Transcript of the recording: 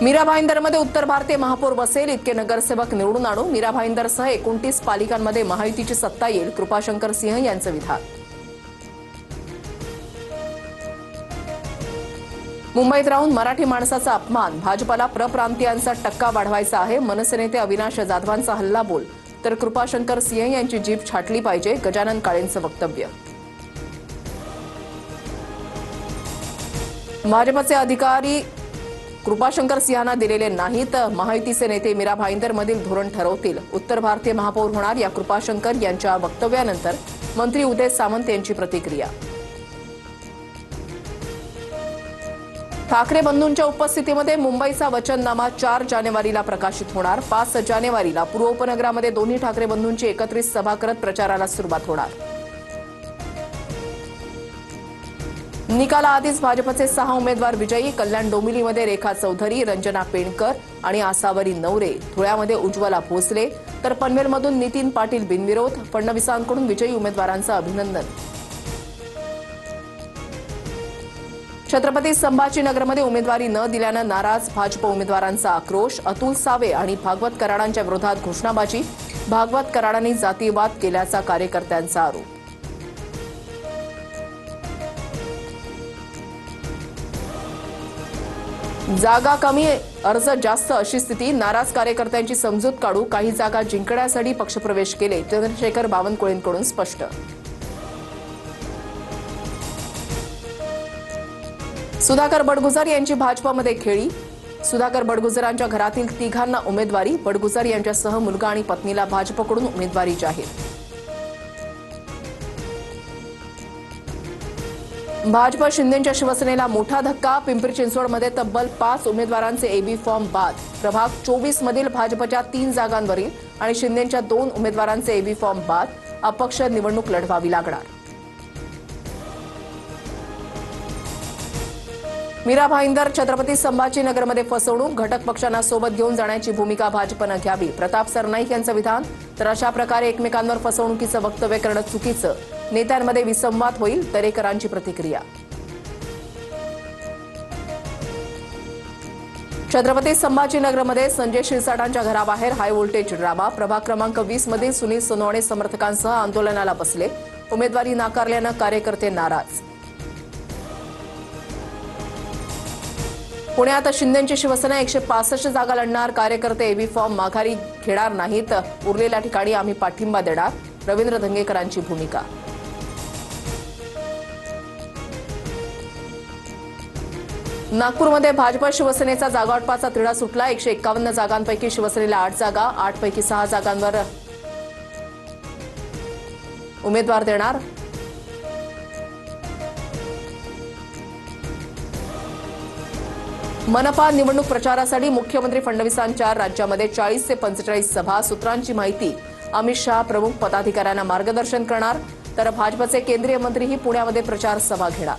मीरा भाईंदरमध्ये उत्तर भारतीय महापौर बसेल इतके नगरसेवक निवडून आणू। मीरा भाईंदरसह 29 पालिकांमध्ये महायुतीची सत्ता येईल, कृपाशंकर सिंह यांचं विधान। मुंबईत राहून मराठी माणसाचा अपमान, भाजपला परप्रांतीयांचा टक्का वाढवायचा आहे। मनसे नेते अविनाश जाधवांचा हल्लाबोल, तर कृपाशंकर सिंह यांची जीभ छाटली पाहिजे, गजानन काळेंचं वक्तव्य। भाजपचे अधिकारी कृपाशंकर सिंहांना दिलेले नाहीत, महायुतीचे नेते मीरा भाईंदरमधील धोरण ठरवतील। उत्तर भारतीय महापौर होणार या कृपाशंकर यांच्या वक्तव्यानंतर मंत्री उदय सामंत यांची प्रतिक्रिया। ठाकरे बंधूंच्या उपस्थितीमध्ये मुंबईचा वचननामा 4 जानेवारीला प्रकाशित होणार। 5 जानेवारीला पूर्व उपनगरामध्ये दोन्ही ठाकरे बंधूंची एकत्रित सभा करत प्रचाराला सुरुवात होणार। निकालाआधीच भाजपचे 6 उमेदवार विजयी। कल्याण डोंबिवलीमध्ये रेखा चौधरी, रंजना पेंडकर आणि आसावरी नवरे, धुळ्यामध्ये उज्ज्वला भोसले, तर पनवेलमधून नितीन पाटील बिनविरोध। फडणवीसांकडून विजयी उमेदवारांचं अभिनंदन। छत्रपती संभाजीनगरमध्ये उमेदवारी न दिल्यानं नाराज भाजप उमेदवारांचा आक्रोश। अतुल सावे आणि भागवत कराडांच्या विरोधात घोषणाबाजी, भागवत कराडांनी जातीयवाद केल्याचा कार्यकर्त्यांचा आरोप। जागा कमी, अर्ज जास्त अशी स्थिती, नाराज कार्यकर्त्यांची समजूत काढू, काही जागा जिंकण्यासाठी पक्षप्रवेश केले, चंद्रशेखर बावनकुळेंकडून स्पष्ट। सुधाकर बडगुजर यांची भाजपमध्ये खेळी, सुधाकर बडगुजरांच्या घरातील 3घांना उमेदवारी, बडगुजर यांच्यासह मुलगा आणि पत्नीला भाजपकडून उमेदवारी जाहीर। भाजप शिंदेंच्या शिवसेनेला मोठा धक्का, पिंपरी चिंचवडमध्ये तब्बल 5 उमेदवारांचे एबी फॉर्म बाद। प्रभाग 24 मधील भाजपच्या 3 जागांवरील आणि शिंदेंच्या 2 उमेदवारांचे एबी फॉर्म बाद, अपक्ष निवडणूक लढवावी लागणार। मीरा भाईंदर छत्रपती संभाजीनगरमध्ये फसवणूक, घटक पक्षांना सोबत घेऊन जाण्याची भूमिका भाजपनं घ्यावी, प्रताप सरनाईक यांचं विधान। तर अशा प्रकारे एकमेकांवर फसवणुकीचं वक्तव्य करणं चुकीचं, नेत्यांमध्ये विसंवाद होईल, दरेकरांची प्रतिक्रिया। छत्रपती संभाजीनगरमध्ये संजय शिरसाटांच्या घराबाहेर हाय व्होल्टेज ड्रामा, प्रभाग क्रमांक 20 मधील सुनील सोनवणे समर्थकांसह आंदोलनाला बसले, उमेदवारी नाकारल्यानं कार्यकर्ते नाराज। पुण्यात शिंदेंची शिवसेना 165 जागा लढणार, कार्यकर्ते एबी फॉर्म माघारी घेणार नाहीत, उरलेल्या ठिकाणी आम्ही पाठिंबा देणार, रवींद्र धंगेकरांची भूमिका। नागपूरमध्ये भाजप शिवसेनेचा जागावाटपाचा तिढा सुटला, 151 जागांपैकी शिवसेनेला 8 जागा, 8 पैकी 6 जागांवर उमेदवार देणार। मनपा निवडणूक प्रचारासाठी मुख्यमंत्री फडणवीसांच्या राज्यामध्ये 40 ते 45 सभा, सूत्रांची माहिती, अमित शहा प्रमुख पदाधिकाऱ्यांना मार्गदर्शन करणार, तर भाजपचे केंद्रीय मंत्रीही पुण्यामध्ये प्रचार सभा घेणार।